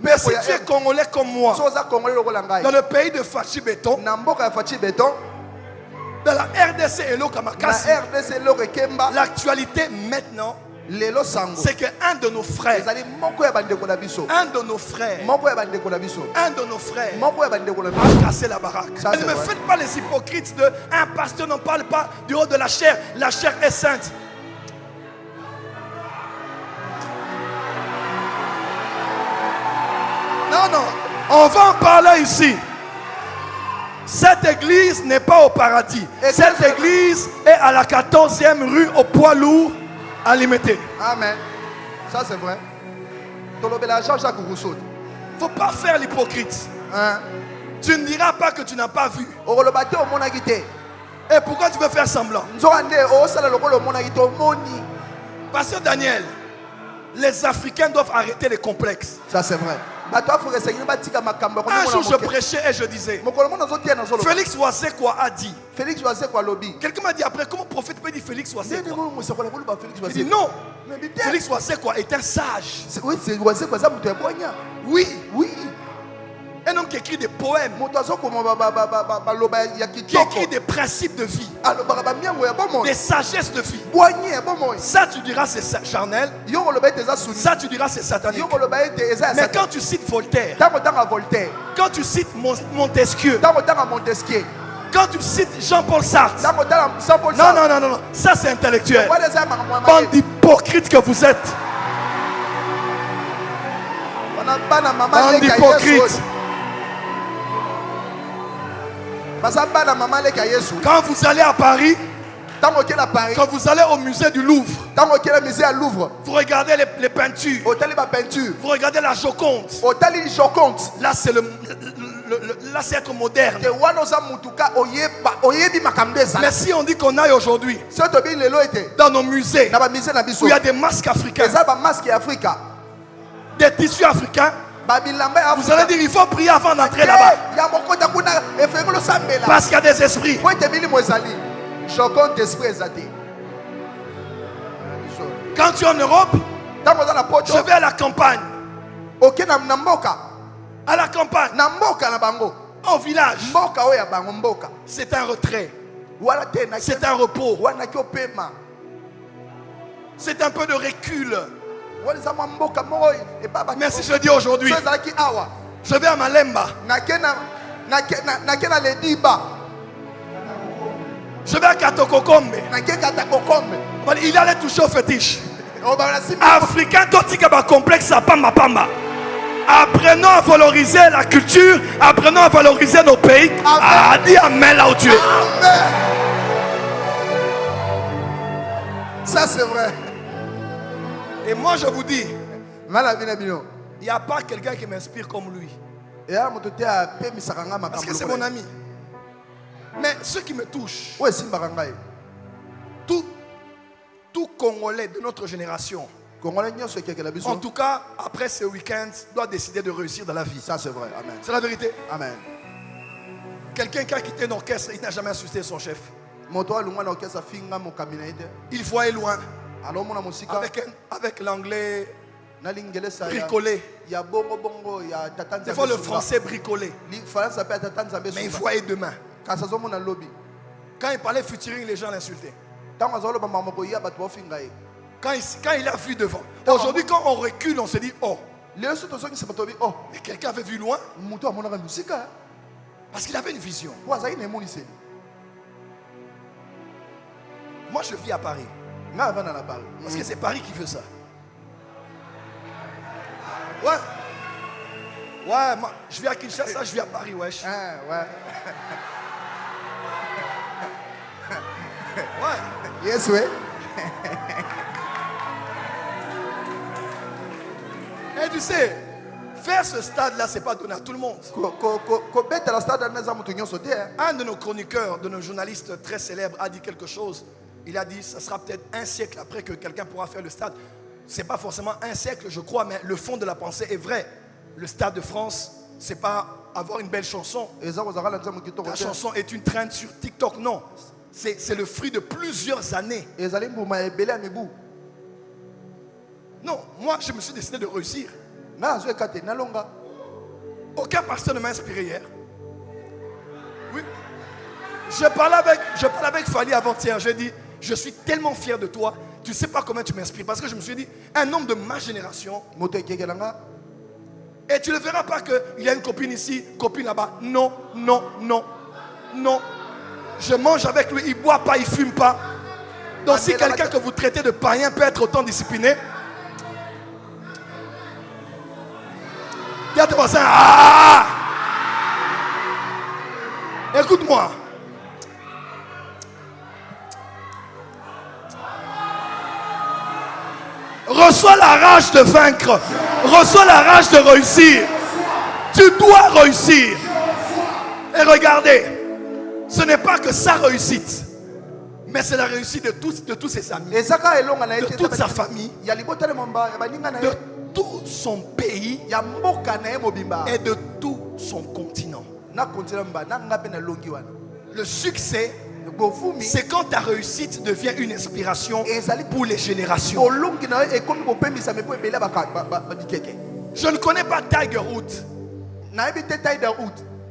Mais si tu es congolais comme moi, dans le pays de Fachi Béton, dans la RDC et l'Okamakasi, l'actualité maintenant, c'est qu'un de nos frères, un de nos frères a cassé la baraque. Ne me faites pas les hypocrites de un pasteur n'en parle pas du haut de la chair est sainte. Non, on va en parler ici. Cette église n'est pas au paradis. Cette église est à la 14e rue au poids lourd à Limité. Amen. Ça c'est vrai. Il ne faut pas faire l'hypocrite. Tu ne diras pas que tu n'as pas vu. Et pourquoi tu veux faire semblant? Pasteur Daniel, les Africains doivent arrêter les complexes. Ça c'est vrai. Un jour je prêchais et je disais, Félix Wasekwa a dit. Quelqu'un m'a dit après, comment prophète peut dire Félix Wasekwa? Il dit non, Félix Wasekwa est un sage. Oui. Un homme qui écrit des poèmes, qui écrit des principes de vie, des sagesses de vie. Ça tu diras c'est charnel, ça tu diras c'est satanique. Mais quand tu cites Voltaire, quand tu cites Montesquieu, quand tu cites Jean-Paul Sartre, non, ça c'est intellectuel. Bande d'hypocrites que vous êtes. Bande d'hypocrites. Quand vous allez à Paris, quand vous allez au musée du Louvre, vous regardez les peintures, vous regardez la Joconde. Là c'est là c'est être moderne. Mais si on dit qu'on aille aujourd'hui dans nos musées où il y a des masques africains, des tissus africains, vous allez dire il faut prier avant d'entrer là-bas. Parce qu'il y a des esprits. Quand tu es en Europe, je vais à la campagne. À la campagne. Au village. C'est un retrait. C'est un repos. C'est un peu de recul. Mais si je dis aujourd'hui, je vais à Malemba, je vais à Katokokombe, il allait toucher au fétiche. Africain, totika complexe à Pamba Pamba. Apprenons à valoriser la culture, apprenons à valoriser nos pays. Dis amen là où tu es. Ça c'est vrai. Et moi je vous dis, il n'y a pas quelqu'un qui m'inspire comme lui. Parce que c'est mon ami. Mais ce qui me touche, tout Congolais de notre génération, en tout cas après ce week-end, doit décider de réussir dans la vie. Ça c'est vrai. Amen. C'est la vérité. Amen. Quelqu'un qui a quitté un orchestre, il n'a jamais insulté son chef. Il faut aller loin. Avec l'anglais bricolé. Des fois le français bricolé. Mais il faut aller demain. Quand il parlait featuring, les gens l'insultaient. Quand il a vu devant. Aujourd'hui, quand on recule, on se dit oh. Mais quelqu'un avait vu loin. Parce qu'il avait une vision. Moi, je vis à Paris. Parce que c'est Paris qui veut ça. Ouais. Ouais, moi, je vis à Kinshasa, je vis à Paris, wesh. Ouais. Ouais. Yes, ouais. Et tu sais, faire ce stade-là, c'est pas donné à tout le monde. Un de nos chroniqueurs, de nos journalistes très célèbres a dit quelque chose. Il a dit, ça sera peut-être un siècle après que quelqu'un pourra faire le stade. C'est pas forcément un siècle, je crois, mais le fond de la pensée est vrai. Le Stade de France, c'est pas avoir une belle chanson. La chanson est une trend sur TikTok, non. C'est le fruit de plusieurs années. Non, moi, je me suis décidé de réussir. Aucun pasteur ne m'a inspiré hier. Oui. Je parlais avec Fali avant-hier. J'ai dit, je suis tellement fier de toi. Tu ne sais pas comment tu m'inspires. Parce que je me suis dit, un homme de ma génération. Et tu ne verras pas qu'il y a une copine ici, copine là-bas. Non, non, non, non. Je mange avec lui, il ne boit pas, il ne fume pas. Donc si quelqu'un que vous traitez de païen peut être autant discipliné, dis à ton voisin, ah! Écoute-moi. Reçois la rage de vaincre. Reçois la rage de réussir. Tu dois réussir. Et regardez, ce n'est pas que sa réussite, mais c'est la réussite de tous ses amis, de toute sa famille, de tout son pays et de tout son continent. Le succès, c'est quand ta réussite devient une inspiration pour les générations. Je ne connais pas Tiger Woods.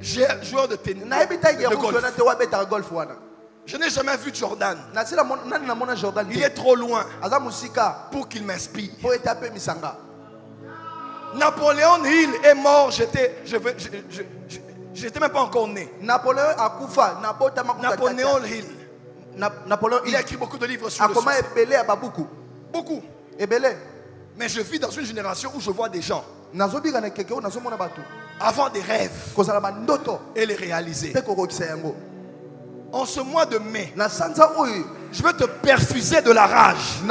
J'ai joueur de tennis, de golf. Je n'ai jamais vu Jordan. Il est trop loin pour qu'il m'inspire. Napoléon Hill est mort, j'étais même pas encore né. Napoléon Hill. Il a écrit beaucoup de livres sur le succès. Beaucoup. Mais je vis dans une génération où je vois des gens avoir des rêves et les réaliser. En ce mois de mai, je veux te perfuser de la rage. Il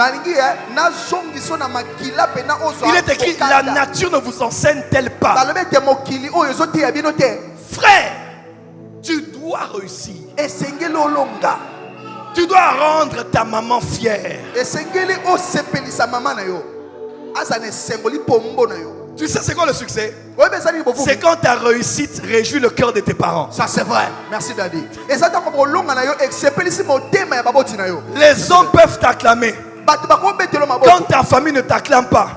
est écrit, la nature ne vous enseigne-t-elle pas? Frère, tu dois réussir. Tu dois rendre ta maman fière. Tu sais c'est quoi le succès? C'est quand ta réussite réjouit le cœur de tes parents. Ça c'est vrai. Merci Daddy. Les hommes peuvent t'acclamer. Quand ta famille ne t'acclame pas,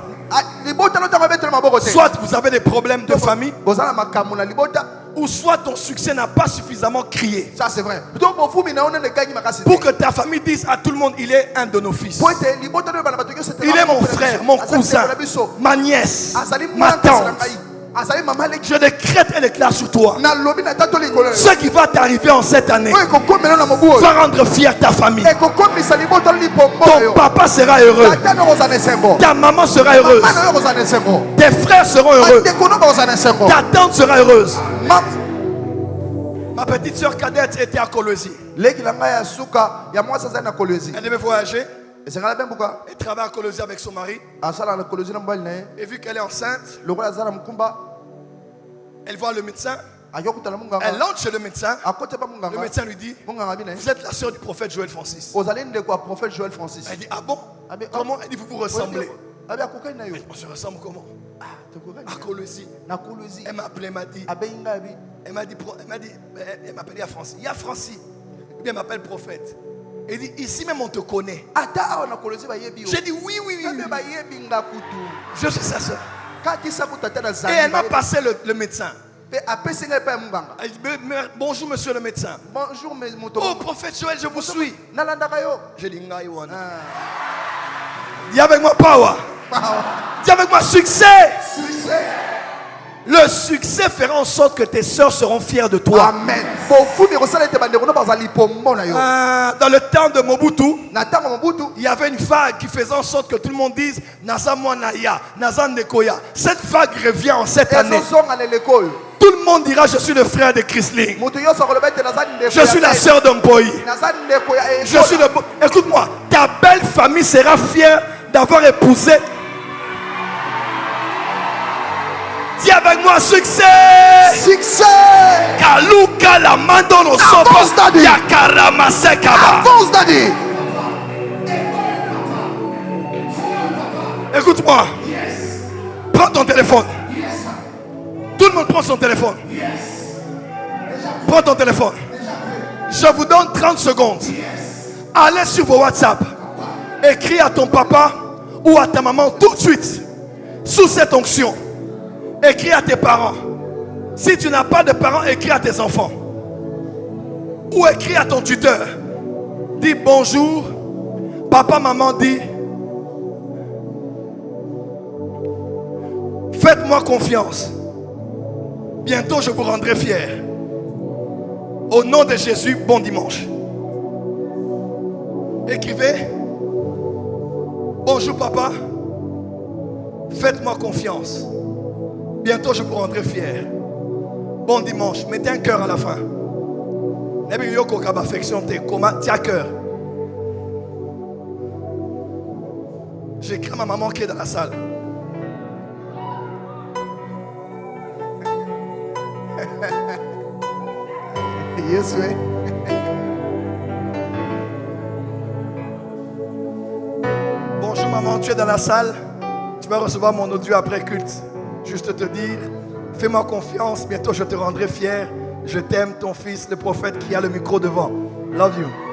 soit vous avez des problèmes de famille, ou soit ton succès n'a pas suffisamment crié. Ça c'est vrai. Pour que ta famille dise à tout le monde, il est un de nos fils. Il est mon frère, mon cousin, ma nièce, ma tante. Je décrète un éclat sur toi. Ce qui va t'arriver en cette année va rendre fier ta famille. Ton papa sera heureux. Ta maman sera heureuse. Tes frères seront heureux. Ta tante sera heureuse. Ma petite soeur cadette était à Colosie. Elle devait voyager. Elle travaille à Colosie avec son mari. Et vu qu'elle est enceinte, elle voit le médecin. Elle entre chez le médecin. Le médecin lui dit, vous êtes la soeur du prophète Joël Francis. Elle dit, ah bon? Comment? Elle dit, vous vous ressemblez. On se ressemble comment? À Colosie. Elle m'a appelé, elle m'a dit, elle m'appelle Francis. Il y a Francis. Et bien, elle m'appelle prophète. Elle dit, ici même on te connaît. J'ai dit, oui. Je suis sa soeur. Et elle m'a passé le médecin. Elle dit, bonjour monsieur le médecin. Bonjour mon oh prophète Joël, je vous suis. J'ai dit, dis avec moi power. Dis avec moi succès. Le succès fera en sorte que tes soeurs seront fières de toi. Amen. Dans le temps de Mobutu, il y avait une vague qui faisait en sorte que tout le monde dise Naza Mwanaya, Naza Nekoya. Cette vague revient en cette année. Tout le monde dira je suis le frère de Chrisling. Je suis la sœur d'Ompoï. Écoute-moi, ta belle famille sera fière d'avoir épousé. Dis avec moi succès. Succès. Kaluka la mandono sopo. Yakarama sekaba. Avance Daddy. Écoute-moi. Prends ton téléphone. Tout le monde prend son téléphone. Prends ton téléphone. Je vous donne 30 secondes. Allez sur vos WhatsApp. Écris à ton papa ou à ta maman tout de suite. Sous cette onction. Écris à tes parents. Si tu n'as pas de parents, écris à tes enfants. Ou écris à ton tuteur. Dis bonjour. Papa, maman dit. Faites-moi confiance. Bientôt je vous rendrai fier. Au nom de Jésus, bon dimanche. Écrivez. Bonjour papa. Faites-moi confiance. Bientôt je vous rendrai fier. Bon dimanche. Mettez un cœur à la fin. Tiens cœur. J'écris à ma maman qui est dans la salle. Yes, oui. Bonjour maman, tu es dans la salle. Tu vas recevoir mon audio après culte. Juste te dire, fais-moi confiance, bientôt je te rendrai fier. Je t'aime, ton fils, le prophète qui a le micro devant. Love you.